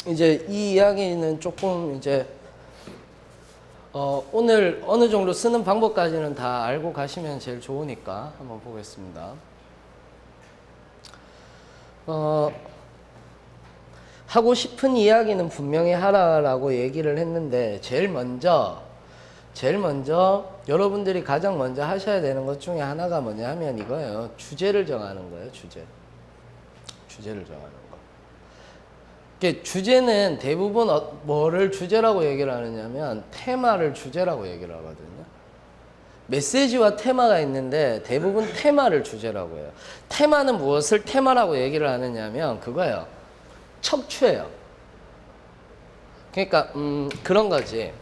이제 이 이야기는 조금 이제 오늘 어느 정도 쓰는 방법까지는 다 알고 가시면 제일 좋으니까 한번 보겠습니다. 하고 싶은 이야기는 분명히 하라라고 얘기를 했는데 제일 먼저 여러분들이 가장 먼저 하셔야 되는 것 중에 하나가 뭐냐 하면 이거예요. 주제를 정하는 거예요. 주제를 정하는 거. 주제는 대부분 뭐를 주제라고 얘기를 하느냐면 테마를 주제라고 얘기를 하거든요. 메시지와 테마가 있는데 대부분 테마를 주제라고 해요. 테마는 무엇을 테마라고 얘기를 하느냐면 그거예요. 척추예요. 그러니까 그런 거지.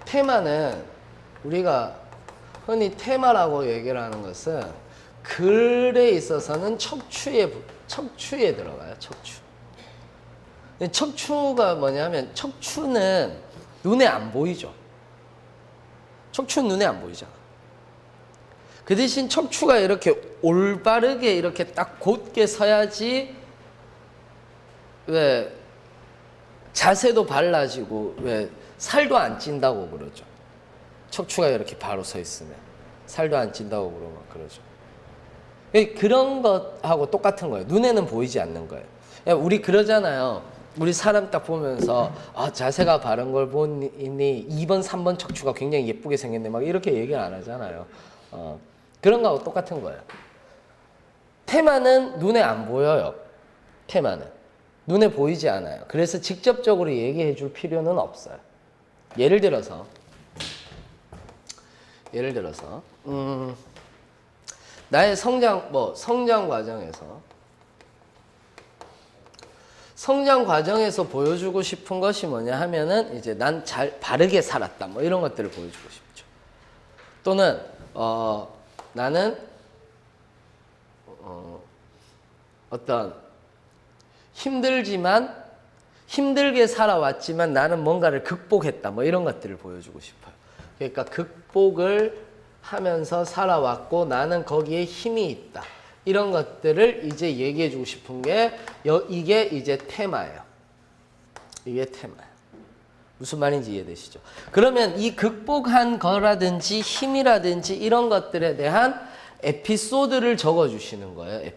테마는 우리가 흔히 테마라고 얘기를 하는 것은 글에 있어서는 척추에 들어가요. 척추. 척추가 뭐냐면 척추는 눈에 안 보이죠. 척추는 눈에 안 보이잖아. 그 대신 척추가 이렇게 올바르게 이렇게 딱 곧게 서야지 왜 자세도 발라지고 왜 살도 안 찐다고 그러죠. 척추가 이렇게 바로 서 있으면 살도 안 찐다고 그러고 그러죠. 그런 것하고 똑같은 거예요. 눈에는 보이지 않는 거예요. 우리 그러잖아요. 우리 사람 딱 보면서 자세가 바른 걸 보니 2번, 3번 척추가 굉장히 예쁘게 생겼네 막 이렇게 얘기를 안 하잖아요. 그런 거하고 똑같은 거예요. 테마는 눈에 안 보여요. 테마는 눈에 보이지 않아요. 그래서 직접적으로 얘기해 줄 필요는 없어요. 예를 들어서 나의 성장 과정에서 보여주고 싶은 것이 뭐냐 하면은 이제 난 바르게 살았다 뭐 이런 것들을 보여주고 싶죠. 또는 나는 어떤 힘들게 살아왔지만 나는 뭔가를 극복했다 뭐 이런 것들을 보여주고 싶어요. 그러니까 극복을 하면서 살아왔고 나는 거기에 힘이 있다. 이런 것들을 이제 얘기해 주고 싶은 게 이게 이제 테마예요. 이게 테마예요. 무슨 말인지 이해되시죠? 그러면 이 극복한 거라든지 힘이라든지 이런 것들에 대한 에피소드를 적어 주시는 거예요.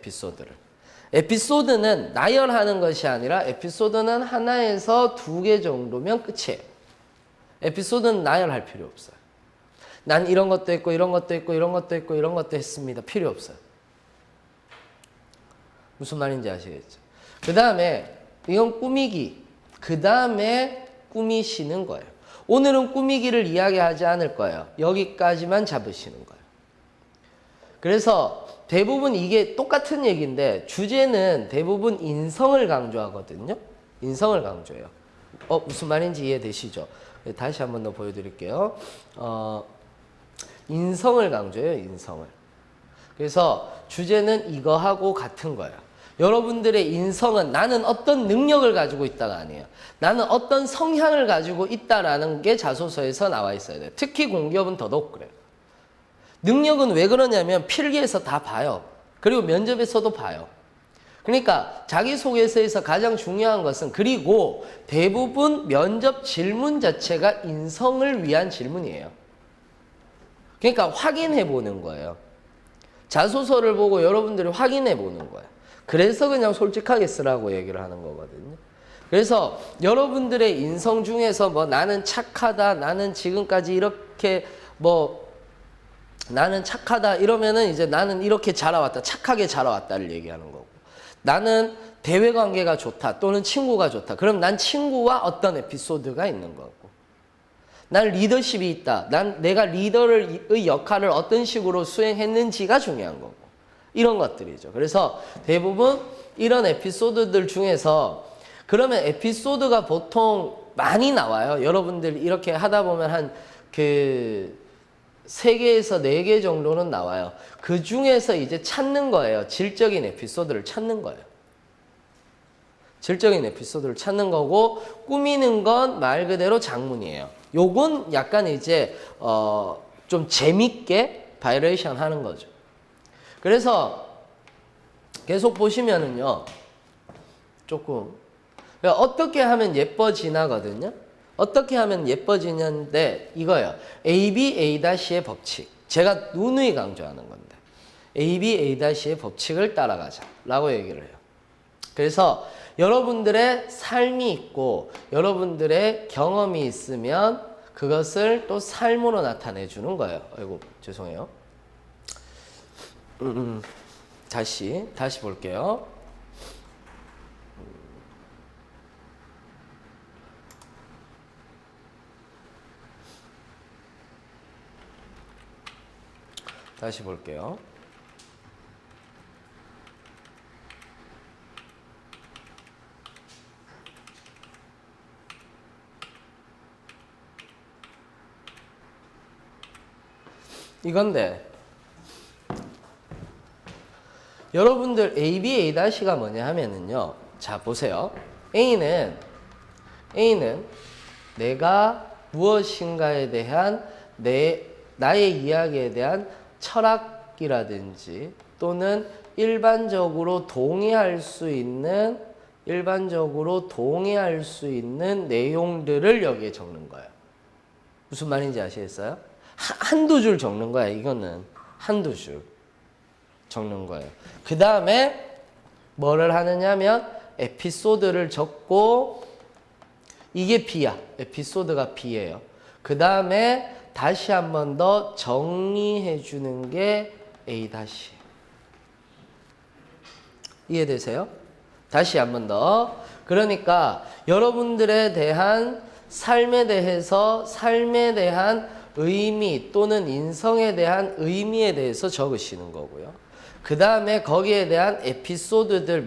에피소드는 나열하는 것이 아니라 에피소드는 하나에서 2개 정도면 끝이에요. 에피소드는 나열할 필요 없어요. 난 이런 것도 했고 이런 것도 했고 이런 것도 했고 이런 것도 했습니다. 필요 없어요. 무슨 말인지 아시겠죠? 그 다음에 이건 꾸미기. 그 다음에 꾸미시는 거예요. 오늘은 꾸미기를 이야기하지 않을 거예요. 여기까지만 잡으시는 거예요. 그래서 대부분 이게 똑같은 얘기인데 주제는 대부분 인성을 강조하거든요. 인성을 강조해요. 무슨 말인지 이해되시죠? 다시 한 번 더 보여드릴게요. 인성을 강조해요. 인성을. 그래서 주제는 이거하고 같은 거예요. 여러분들의 인성은 나는 어떤 능력을 가지고 있다가 아니에요. 나는 어떤 성향을 가지고 있다라는 게 자소서에서 나와 있어야 돼요. 특히 공기업은 더더욱 그래요. 능력은 왜 그러냐면 필기에서 다 봐요. 그리고 면접에서도 봐요. 그러니까 자기소개서에서 가장 중요한 것은 그리고 대부분 면접 질문 자체가 인성을 위한 질문이에요. 그러니까 확인해 보는 거예요. 자소서를 보고 여러분들이 확인해 보는 거예요. 그래서 그냥 솔직하게 쓰라고 얘기를 하는 거거든요. 그래서 여러분들의 인성 중에서 뭐 나는 착하다, 나는 지금까지 이렇게 나는 착하다 이러면은 이제 나는 이렇게 자라왔다, 착하게 자라왔다를 얘기하는 거고. 나는 대외관계가 좋다 또는 친구가 좋다. 그럼 난 친구와 어떤 에피소드가 있는 거고. 난 리더십이 있다. 내가 리더의 역할을 어떤 식으로 수행했는지가 중요한 거고. 이런 것들이죠. 그래서 대부분 이런 에피소드들 중에서 그러면 에피소드가 보통 많이 나와요. 여러분들 이렇게 하다 보면 한 3개에서 4개 정도는 나와요. 그 중에서 이제 찾는 거예요. 질적인 에피소드를 찾는 거예요. 질적인 에피소드를 찾는 거고 꾸미는 건 말 그대로 장문이에요. 요건 약간 이제 좀 재밌게 바이레이션 하는 거죠. 그래서 계속 보시면은요. 조금 어떻게 하면 예뻐지나거든요. 어떻게 하면 예뻐지냐인데 이거예요. ABA-의 법칙. 제가 누누이 강조하는 건데 ABA-의 법칙을 따라가자 라고 얘기를 해요. 그래서 여러분들의 삶이 있고 여러분들의 경험이 있으면 그것을 또 삶으로 나타내 주는 거예요. 아이고 죄송해요. 다시 볼게요. 다시 볼게요. 이건데 여러분들 ABA-가 뭐냐 하면은요. 자 보세요. A는 내가 무엇인가에 대한 나의 이야기에 대한 철학이라든지 또는 일반적으로 동의할 수 있는 내용들을 여기에 적는 거예요. 무슨 말인지 아시겠어요? 한두 줄 적는 거야. 이거는 한두 줄 적는 거예요. 그 다음에 뭐를 하느냐면 에피소드를 적고 이게 B야. 에피소드가 B예요. 그 다음에 다시 한 번 더 정리해 주는 게 A-. 이해되세요? 다시 한 번 더. 그러니까 여러분들에 대한 삶에 대한 의미 또는 인성에 대한 의미에 대해서 적으시는 거고요. 그 다음에 거기에 대한 에피소드들,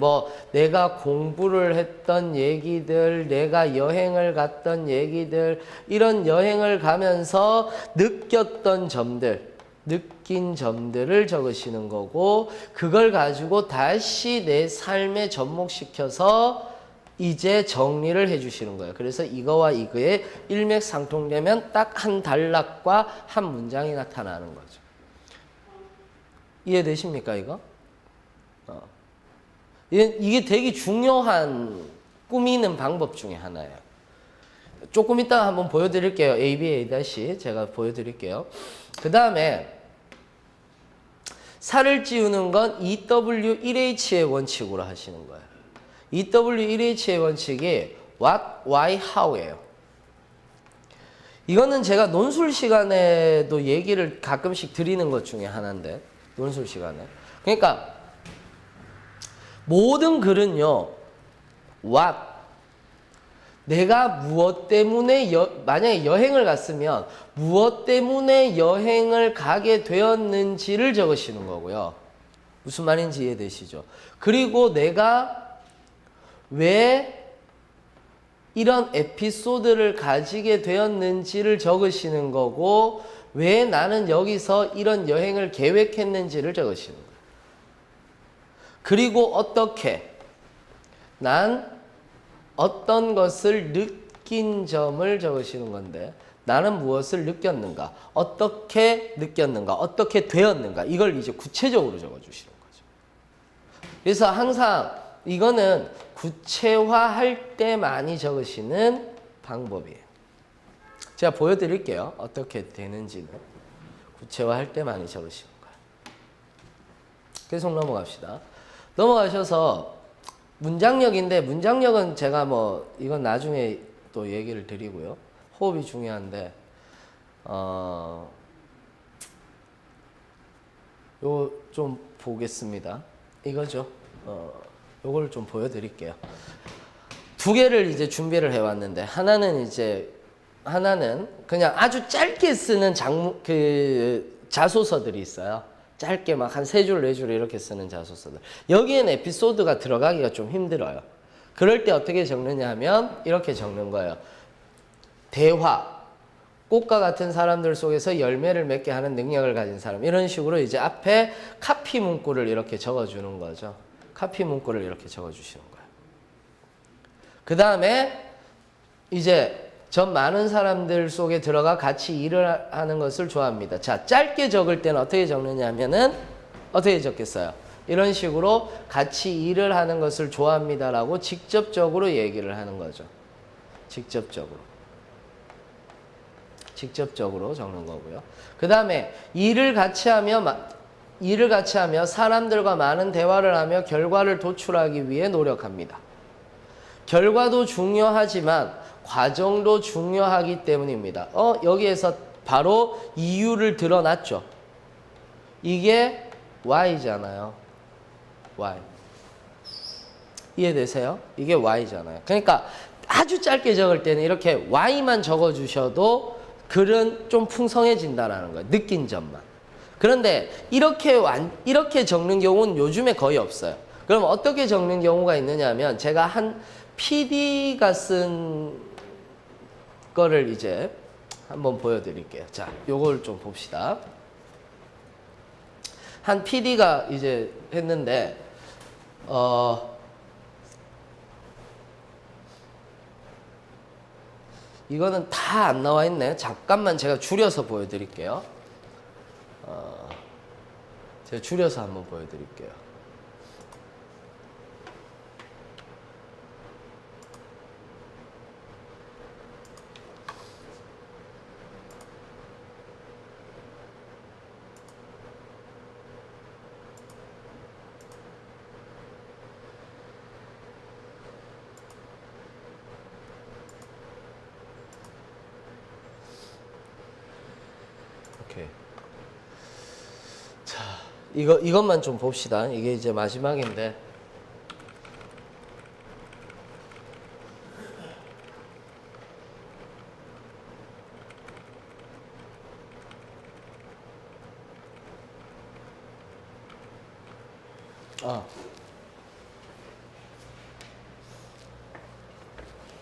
내가 공부를 했던 얘기들, 내가 여행을 갔던 얘기들, 이런 여행을 가면서 느낀 점들을 적으시는 거고, 그걸 가지고 다시 내 삶에 접목시켜서 이제 정리를 해주시는 거예요. 그래서 이거와 이거의 일맥상통되면 딱 한 단락과 한 문장이 나타나는 거죠. 이해되십니까, 이거? 이게 되게 중요한 꾸미는 방법 중에 하나예요. 조금 이따가 한번 보여드릴게요. ABA- 제가 보여드릴게요. 그 다음에 살을 찌우는 건 EW1H의 원칙으로 하시는 거예요. EW1H의 원칙이 What, Why, How예요. 이거는 제가 논술 시간에도 얘기를 가끔씩 드리는 것 중에 하나인데, 논술 시간에. 그러니까 모든 글은요. What, 내가 무엇 때문에 만약에 여행을 갔으면 무엇 때문에 여행을 가게 되었는지를 적으시는 거고요. 무슨 말인지 이해되시죠? 그리고 내가 왜 이런 에피소드를 가지게 되었는지를 적으시는 거고, 왜 나는 여기서 이런 여행을 계획했는지를 적으시는 거예요. 그리고 어떻게 난 어떤 것을 느낀 점을 적으시는 건데, 나는 무엇을 느꼈는가, 어떻게 느꼈는가, 어떻게 되었는가, 이걸 이제 구체적으로 적어주시는 거죠. 그래서 항상 이거는 구체화할 때 많이 적으시는 방법이에요. 제가 보여드릴게요. 어떻게 되는지는. 구체화할 때 많이 적으시는 거예요. 계속 넘어갑시다. 넘어가셔서 문장력인데, 문장력은 제가 이건 나중에 또 얘기를 드리고요. 호흡이 중요한데, 요 좀 보겠습니다. 이거죠. 요걸 좀 보여드릴게요. 두 개를 이제 준비를 해왔는데, 하나는 그냥 아주 짧게 쓰는 자소서들이 있어요. 짧게 막 한 3줄, 4줄 이렇게 쓰는 자소서들. 여기엔 에피소드가 들어가기가 좀 힘들어요. 그럴 때 어떻게 적느냐 하면 이렇게 적는 거예요. 대화. 꽃과 같은 사람들 속에서 열매를 맺게 하는 능력을 가진 사람. 이런 식으로 이제 앞에 카피 문구를 이렇게 적어주는 거죠. 카피 문구를 이렇게 적어주시는 거예요. 그 다음에 이제 전 많은 사람들 속에 들어가 같이 일을 하는 것을 좋아합니다. 자, 짧게 적을 때는 어떻게 적느냐 하면은 어떻게 적겠어요? 이런 식으로 같이 일을 하는 것을 좋아합니다라고 직접적으로 얘기를 하는 거죠. 직접적으로 적는 거고요. 그 다음에 일을 같이 하며 사람들과 많은 대화를 하며 결과를 도출하기 위해 노력합니다. 결과도 중요하지만 과정도 중요하기 때문입니다. 여기에서 바로 이유를 드러났죠. 이게 Y잖아요. Y. 이해되세요? 이게 Y잖아요. 그러니까 아주 짧게 적을 때는 이렇게 Y만 적어주셔도 글은 좀 풍성해진다는 거예요. 느낀 점만. 그런데 이렇게 적는 경우는 요즘에 거의 없어요. 그럼 어떻게 적는 경우가 있느냐 하면 제가 한 PD가 쓴 거를 이제 한번 보여드릴게요. 자, 요걸 좀 봅시다. 한 PD가 이제 했는데, 이거는 다 안 나와 있네. 잠깐만 제가 줄여서 보여드릴게요. 제가 줄여서 한번 보여드릴게요. 오케이. 자, 이것만 좀 봅시다. 이게 이제 마지막인데.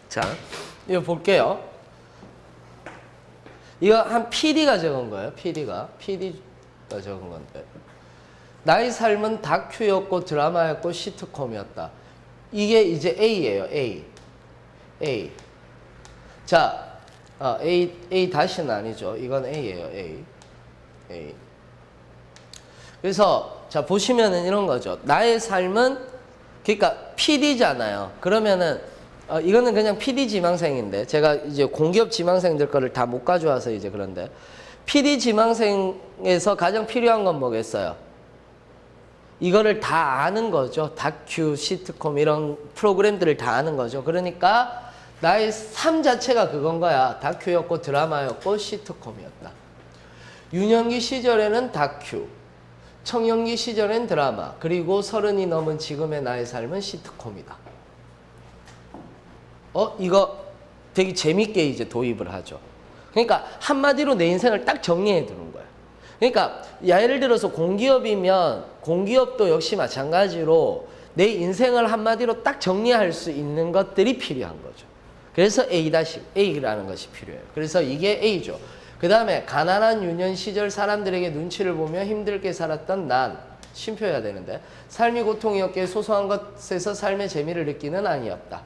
자, 이거 볼게요. 이거 한 PD가 적은 거예요. PD가 적은 건데. 나의 삶은 다큐였고 드라마였고 시트콤이었다. 이게 이제 A예요. A. 자, A 다시는 아니죠. 이건 A예요. A. 그래서 자 보시면은 이런 거죠. 나의 삶은 그러니까 PD잖아요. 그러면은 이거는 그냥 PD 지망생인데 제가 이제 공기업 지망생들 거를 다 못 가져와서 이제 그런데 PD 지망생에서 가장 필요한 건 뭐겠어요? 이거를 다 아는 거죠. 다큐, 시트콤 이런 프로그램들을 다 아는 거죠. 그러니까 나의 삶 자체가 그건 거야. 다큐였고 드라마였고 시트콤이었다. 유년기 시절에는 다큐, 청년기 시절엔 드라마, 그리고 30이 넘은 지금의 나의 삶은 시트콤이다. 이거 되게 재밌게 이제 도입을 하죠. 그러니까 한마디로 내 인생을 딱 정리해 두는 거예요. 그러니까 예를 들어서 공기업이면 공기업도 역시 마찬가지로 내 인생을 한마디로 딱 정리할 수 있는 것들이 필요한 거죠. 그래서 A라는 것이 필요해요. 그래서 이게 A죠. 그 다음에 가난한 유년 시절 사람들에게 눈치를 보며 힘들게 살았던 난, 쉼표해야 되는데 삶이 고통이었기에 소소한 것에서 삶의 재미를 느끼는 아니었다.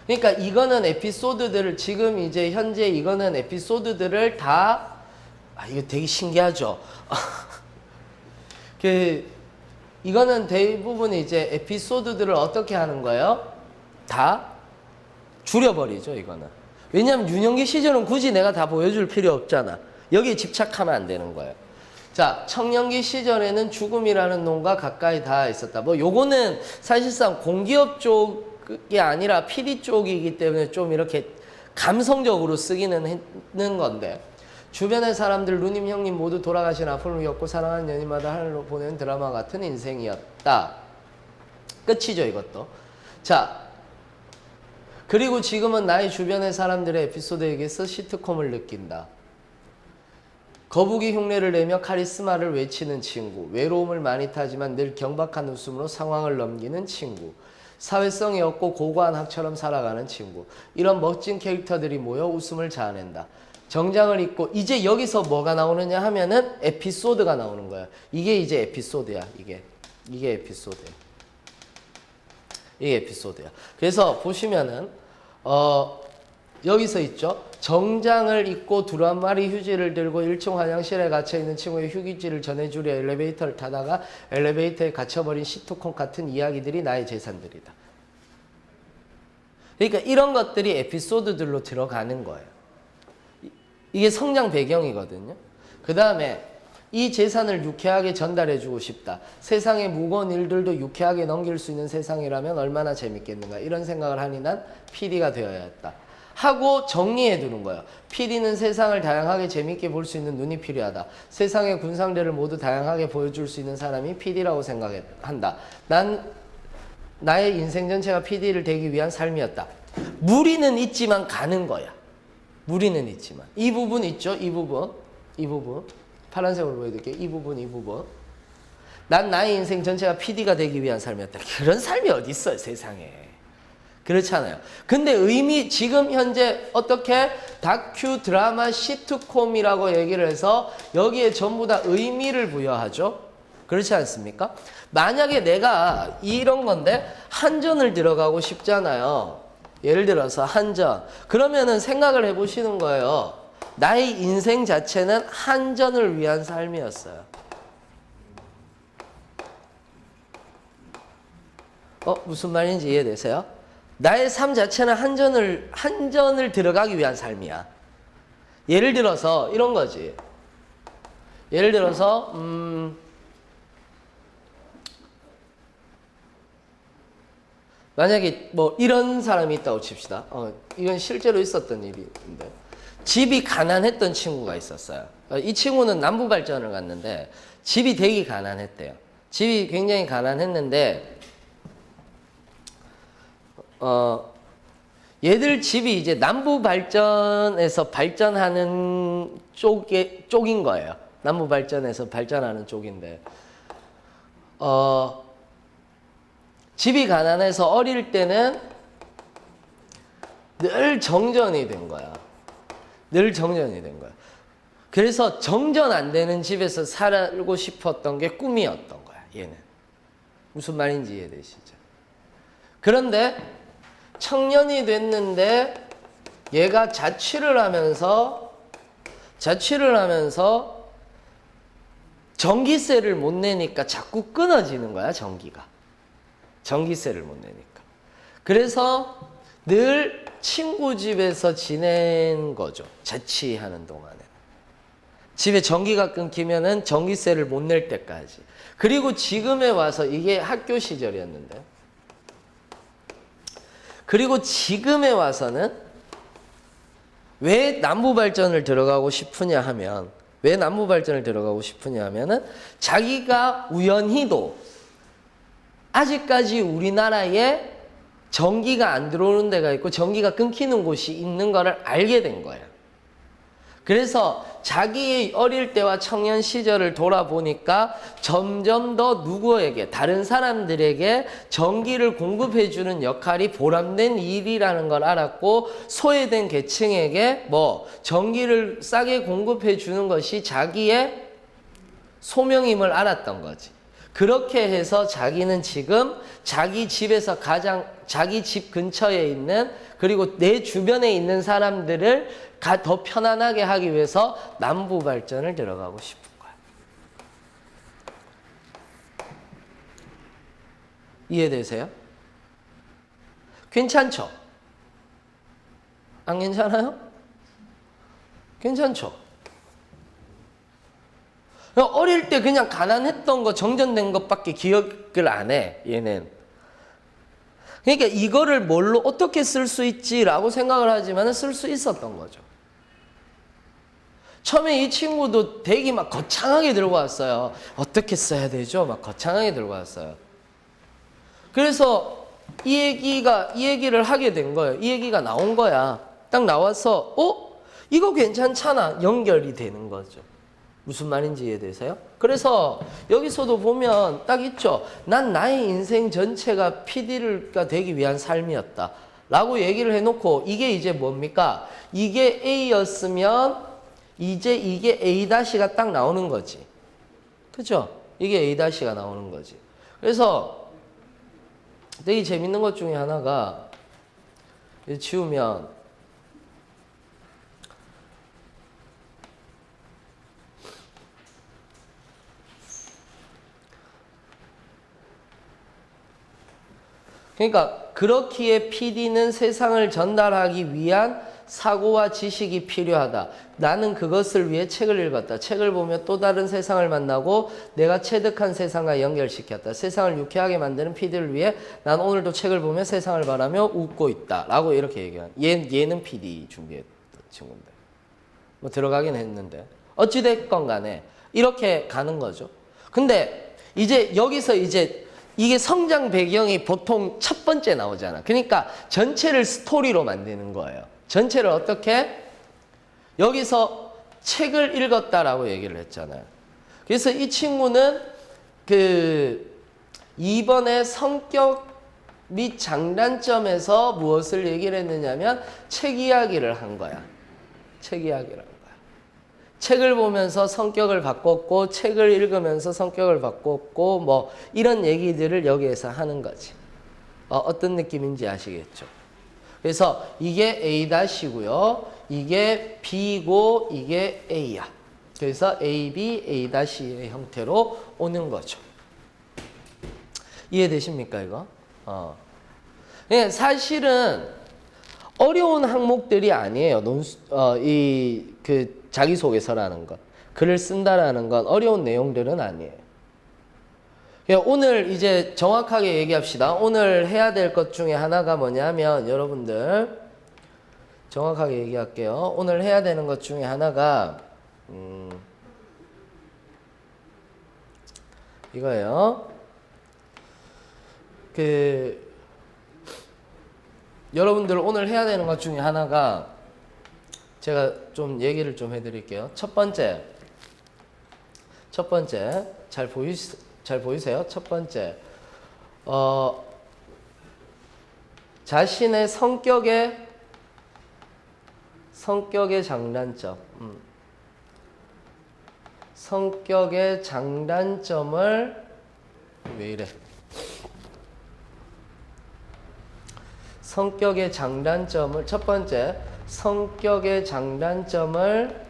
그러니까 이거는 에피소드들을 지금 이제 현재 이거는 에피소드들을 다 이거 되게 신기하죠. 이거는 대부분 이제 에피소드들을 어떻게 하는 거예요? 다 줄여버리죠, 이거는. 왜냐하면 유년기 시절은 굳이 내가 다 보여줄 필요 없잖아. 여기에 집착하면 안 되는 거예요. 자, 청년기 시절에는 죽음이라는 놈과 가까이 다 있었다. 뭐 요거는 사실상 공기업 쪽이 아니라 PD 쪽이기 때문에 좀 이렇게 감성적으로 쓰기는 했는 건데 주변의 사람들, 누님, 형님 모두 돌아가신 아픔을 겪고 사랑하는 연인마다 하늘로 보내는 드라마 같은 인생이었다. 끝이죠, 이것도. 자, 그리고 지금은 나의 주변의 사람들의 에피소드에게서 시트콤을 느낀다. 거북이 흉내를 내며 카리스마를 외치는 친구, 외로움을 많이 타지만 늘 경박한 웃음으로 상황을 넘기는 친구, 사회성이 없고 고고한 학처럼 살아가는 친구, 이런 멋진 캐릭터들이 모여 웃음을 자아낸다. 정장을 입고 이제 여기서 뭐가 나오느냐 하면은 에피소드가 나오는 거야. 이게 이제 에피소드야. 이게 에피소드야. 이게 에피소드야. 그래서 보시면은 여기서 있죠. 정장을 입고 두루 한 마리 휴지를 들고 1층 화장실에 갇혀있는 친구의 휴지를 전해주려 엘리베이터를 타다가 엘리베이터에 갇혀버린 시트콤 같은 이야기들이 나의 재산들이다. 그러니까 이런 것들이 에피소드들로 들어가는 거예요. 이게 성장 배경이거든요. 그 다음에 이 재산을 유쾌하게 전달해주고 싶다. 세상의 무거운 일들도 유쾌하게 넘길 수 있는 세상이라면 얼마나 재밌겠는가. 이런 생각을 하니 난 PD가 되어야 했다. 하고 정리해 두는 거예요. PD는 세상을 다양하게 재밌게 볼 수 있는 눈이 필요하다. 세상의 군상들을 모두 다양하게 보여줄 수 있는 사람이 PD라고 생각한다. 난 나의 인생 전체가 PD를 되기 위한 삶이었다. 무리는 있지만 가는 거야. 무리는 있지만. 이 부분 있죠? 이 부분. 파란색으로 보여드릴게요. 이 부분. 난 나의 인생 전체가 PD가 되기 위한 삶이었다. 그런 삶이 어디 있어요, 세상에. 그렇잖아요. 근데 지금 현재 어떻게 다큐 드라마 시트콤이라고 얘기를 해서 여기에 전부 다 의미를 부여하죠. 그렇지 않습니까? 만약에 내가 이런 건데 한전을 들어가고 싶잖아요. 예를 들어서 한전. 그러면은 생각을 해보시는 거예요. 나의 인생 자체는 한전을 위한 삶이었어요. 무슨 말인지 이해되세요? 나의 삶 자체는 한전을 들어가기 위한 삶이야. 예를 들어서 이런 거지. 예를 들어서 만약에 뭐 이런 사람이 있다고 칩시다. 이건 실제로 있었던 일인데 집이 가난했던 친구가 있었어요. 이 친구는 남부발전을 갔는데 집이 되게 가난했대요. 집이 굉장히 가난했는데 얘들 집이 이제 남부발전에서 발전하는 쪽인 거예요. 남부발전에서 발전하는 쪽인데 집이 가난해서 어릴 때는 늘 정전이 된 거야. 그래서 정전 안 되는 집에서 살고 싶었던 게 꿈이었던 거야, 얘는. 무슨 말인지 이해되시죠? 그런데 청년이 됐는데 얘가 자취를 하면서 전기세를 못 내니까 자꾸 끊어지는 거야, 전기세를 못 내니까. 그래서 늘 친구 집에서 지낸 거죠. 자취하는 동안에. 집에 전기가 끊기면은 전기세를 못 낼 때까지. 그리고 지금에 와서 이게 학교 시절이었는데. 그리고 지금에 와서는 왜 남부발전을 들어가고 싶으냐 하면은 자기가 우연히도 아직까지 우리나라에 전기가 안 들어오는 데가 있고 전기가 끊기는 곳이 있는 거를 알게 된 거예요. 그래서 자기의 어릴 때와 청년 시절을 돌아보니까 점점 더 누구에게, 다른 사람들에게 전기를 공급해주는 역할이 보람된 일이라는 걸 알았고, 소외된 계층에게 전기를 싸게 공급해주는 것이 자기의 소명임을 알았던 거지. 그렇게 해서 자기는 지금 자기 집에서 자기 집 근처에 있는, 그리고 내 주변에 있는 사람들을 더 편안하게 하기 위해서 남부발전을 들어가고 싶은 거야. 이해되세요? 괜찮죠? 안 괜찮아요? 괜찮죠? 어릴 때 그냥 가난했던 거, 정전된 것밖에 기억을 안 해, 얘는. 그러니까 이거를 뭘로 어떻게 쓸 수 있지라고 생각을 하지만 쓸 수 있었던 거죠. 처음에 이 친구도 되게 막 거창하게 들고 왔어요. 어떻게 써야 되죠? 막 거창하게 들고 왔어요. 그래서 이 얘기를 하게 된 거예요. 이 얘기가 나온 거야. 딱 나와서, 이거 괜찮잖아. 연결이 되는 거죠. 무슨 말인지 이해되세요? 그래서 여기서도 보면 딱 있죠. 난 나의 인생 전체가 PD가 되기 위한 삶이었다 라고 얘기를 해놓고, 이게 이제 뭡니까? 이게 A였으면 이제 이게 A-가 딱 나오는 거지. 그죠? 이게 A-가 나오는 거지. 그래서 되게 재밌는 것 중에 하나가, 지우면 그러니까 그렇기에 PD는 세상을 전달하기 위한 사고와 지식이 필요하다. 나는 그것을 위해 책을 읽었다. 책을 보며 또 다른 세상을 만나고 내가 체득한 세상과 연결시켰다. 세상을 유쾌하게 만드는 PD를 위해 난 오늘도 책을 보며 세상을 바라며 웃고 있다. 라고 이렇게 얘기한. 얘는 PD 준비했던 친구인데. 뭐 들어가긴 했는데. 어찌됐건 간에 이렇게 가는 거죠. 근데 이제 여기서 이제 이게 성장 배경이 보통 첫 번째 나오잖아. 그러니까 전체를 스토리로 만드는 거예요. 전체를 어떻게? 여기서 책을 읽었다라고 얘기를 했잖아요. 그래서 이 친구는 이번에 성격 및 장단점에서 무엇을 얘기를 했느냐면 책 이야기를 한 거야. 책 이야기를 한 거야. 책을 보면서 성격을 바꿨고 책을 읽으면서 성격을 바꿨고 뭐 이런 얘기들을 여기에서 하는 거지. 어떤 느낌인지 아시겠죠? 그래서 이게 A-고요. 이게 B고 이게 A야. 그래서 A, B, A-의 형태로 오는 거죠. 이해되십니까 이거? 사실은 어려운 항목들이 아니에요. 자기소개서라는 것. 글을 쓴다라는 건 어려운 내용들은 아니에요. 오늘 이제 정확하게 얘기합시다. 오늘 해야 될 것 중에 하나가 뭐냐면 여러분들 정확하게 얘기할게요. 오늘 해야 되는 것 중에 하나가 이거예요. 여러분들 오늘 해야 되는 것 중에 하나가 제가 좀 얘기를 좀 해드릴게요. 첫 번째 잘 보이세요? 첫 번째 자신의 성격의 장단점 성격의 장단점을 왜 이래? 성격의 장단점을 첫 번째 성격의 장단점을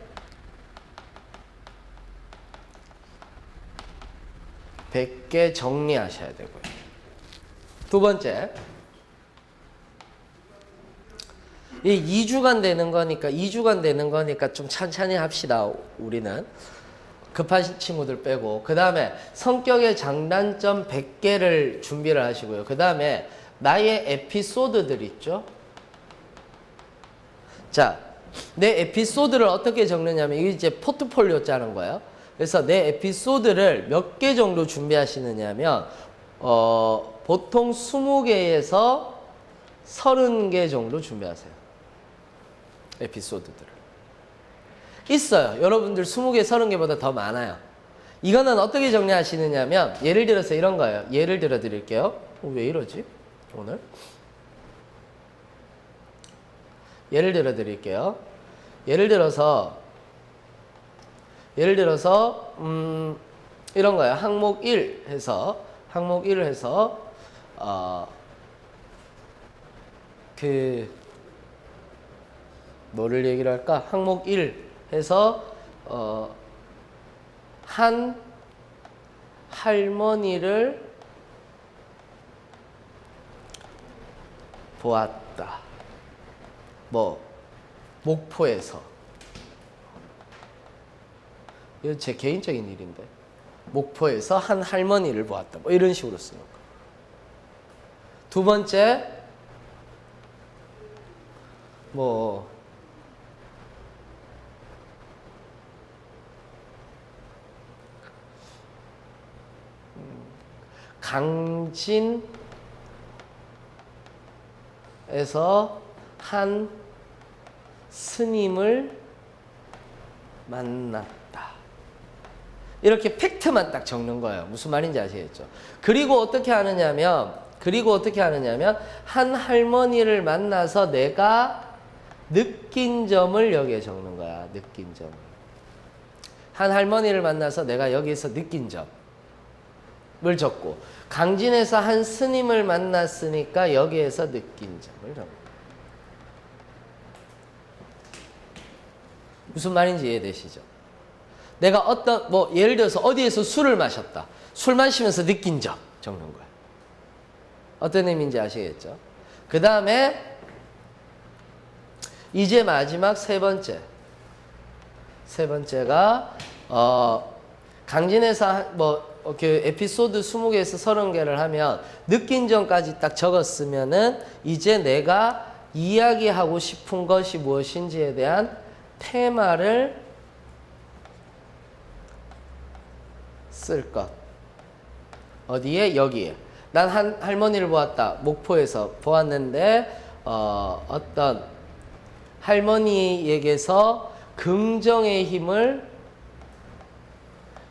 100개 정리하셔야 되고요. 두 번째, 이 2주간 되는 거니까 좀 찬찬히 합시다. 우리는 급한 친구들 빼고. 그 다음에 성격의 장단점 100개를 준비를 하시고요. 그 다음에 나의 에피소드들 있죠. 자, 내 에피소드를 어떻게 적느냐면 이게 이제 포트폴리오 짜는 거예요. 그래서 내 에피소드를 몇 개 정도 준비하시느냐면 보통 20개에서 30개 정도 준비하세요. 에피소드들을. 있어요. 여러분들 20개, 30개보다 더 많아요. 이거는 어떻게 정리하시느냐면 예를 들어서 이런 거예요. 예를 들어 드릴게요. 왜 이러지? 오늘? 예를 들어 드릴게요. 예를 들어서 이런 거예요. 항목 1 해서 뭐를 얘기를 할까? 항목 1 해서 한 할머니를 보았다. 뭐 목포에서. 이건 제 개인적인 일인데. 목포에서 한 할머니를 보았다. 뭐 이런 식으로 쓰는 거. 두 번째, 강진에서 한 스님을 만났다. 이렇게 팩트만 딱 적는 거예요. 무슨 말인지 아시겠죠? 그리고 어떻게 하느냐면 한 할머니를 만나서 내가 느낀 점을 여기에 적는 거야. 느낀 점. 한 할머니를 만나서 내가 여기에서 느낀 점을 적고, 강진에서 한 스님을 만났으니까 여기에서 느낀 점을 적는 거야. 무슨 말인지 이해되시죠? 내가 예를 들어서 어디에서 술을 마셨다. 술 마시면서 느낀 점 적는 거야. 어떤 의미인지 아시겠죠? 그 다음에 이제 마지막 세 번째가 강진에서 이렇게 에피소드 20개에서 30개를 하면 느낀 점까지 딱 적었으면은 이제 내가 이야기하고 싶은 것이 무엇인지에 대한 테마를 쓸 것. 어디에? 여기에. 난 할머니를 보았다. 목포에서 보았는데 어떤 할머니에게서 긍정의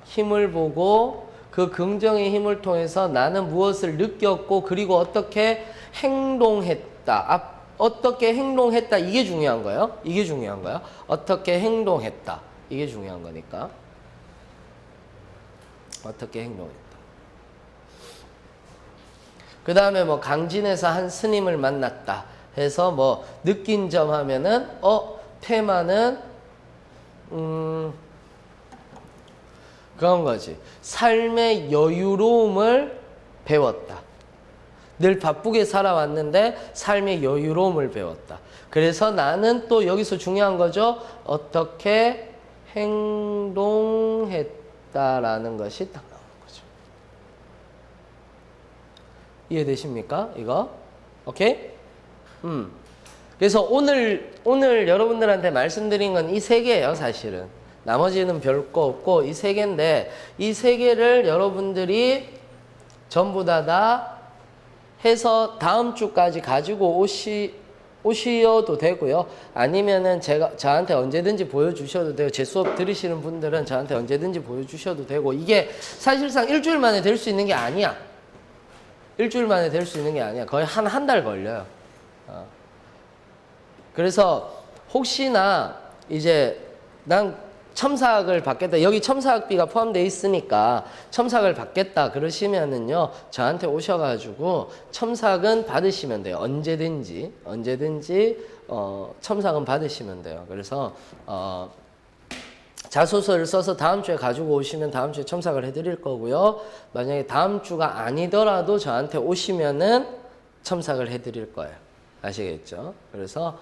힘을 보고 그 긍정의 힘을 통해서 나는 무엇을 느꼈고 그리고 어떻게 행동했다. 어떻게 행동했다. 이게 중요한 거예요. 이게 중요한 거예요. 어떻게 행동했다. 이게 중요한 거니까. 어떻게 행동했다. 그 다음에 뭐 강진에서 한 스님을 만났다 해서 뭐 느낀 점 하면은 테마는 그런 거지. 삶의 여유로움을 배웠다. 늘 바쁘게 살아왔는데 삶의 여유로움을 배웠다. 그래서 나는 또 여기서 중요한 거죠. 어떻게 행동했다라는 것이 딱 나오는 거죠. 이해되십니까? 이거? 오케이? 그래서 오늘 여러분들한테 말씀드린 건 이 세 개예요, 사실은. 나머지는 별거 없고 이 세 개인데 이 세 개를 여러분들이 전부 다 해서 다음 주까지 가지고 오셔도 되고요. 아니면은 저한테 언제든지 보여주셔도 돼요. 제 수업 들으시는 분들은 저한테 언제든지 보여주셔도 되고 이게 사실상 일주일 만에 될 수 있는 게 아니야. 일주일 만에 될 수 있는 게 아니야. 거의 한 달 걸려요. 그래서 혹시나 이제 난 첨삭을 받겠다. 여기 첨삭비가 포함되어 있으니까 첨삭을 받겠다 그러시면은요. 저한테 오셔가지고 첨삭은 받으시면 돼요. 언제든지 첨삭은 받으시면 돼요. 그래서 자소서를 써서 다음 주에 가지고 오시면 다음 주에 첨삭을 해드릴 거고요. 만약에 다음 주가 아니더라도 저한테 오시면은 첨삭을 해드릴 거예요. 아시겠죠? 그래서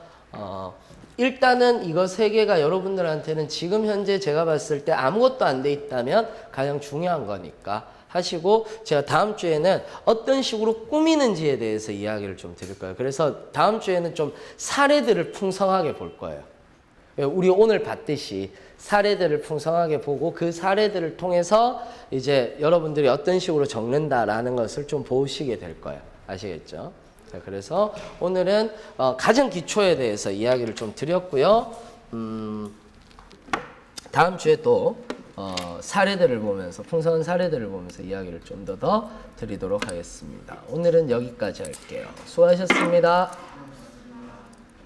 일단은 이거 세 개가 여러분들한테는 지금 현재 제가 봤을 때 아무것도 안 돼 있다면 가장 중요한 거니까 하시고 제가 다음 주에는 어떤 식으로 꾸미는지에 대해서 이야기를 좀 드릴 거예요. 그래서 다음 주에는 좀 사례들을 풍성하게 볼 거예요. 우리 오늘 봤듯이 사례들을 풍성하게 보고 그 사례들을 통해서 이제 여러분들이 어떤 식으로 적는다라는 것을 좀 보시게 될 거예요. 아시겠죠? 자, 그래서 오늘은 가장 기초에 대해서 이야기를 좀 드렸고요. 다음 주에 또 사례들을 보면서 풍성한 사례들을 보면서 이야기를 좀 더 드리도록 하겠습니다. 오늘은 여기까지 할게요. 수고하셨습니다.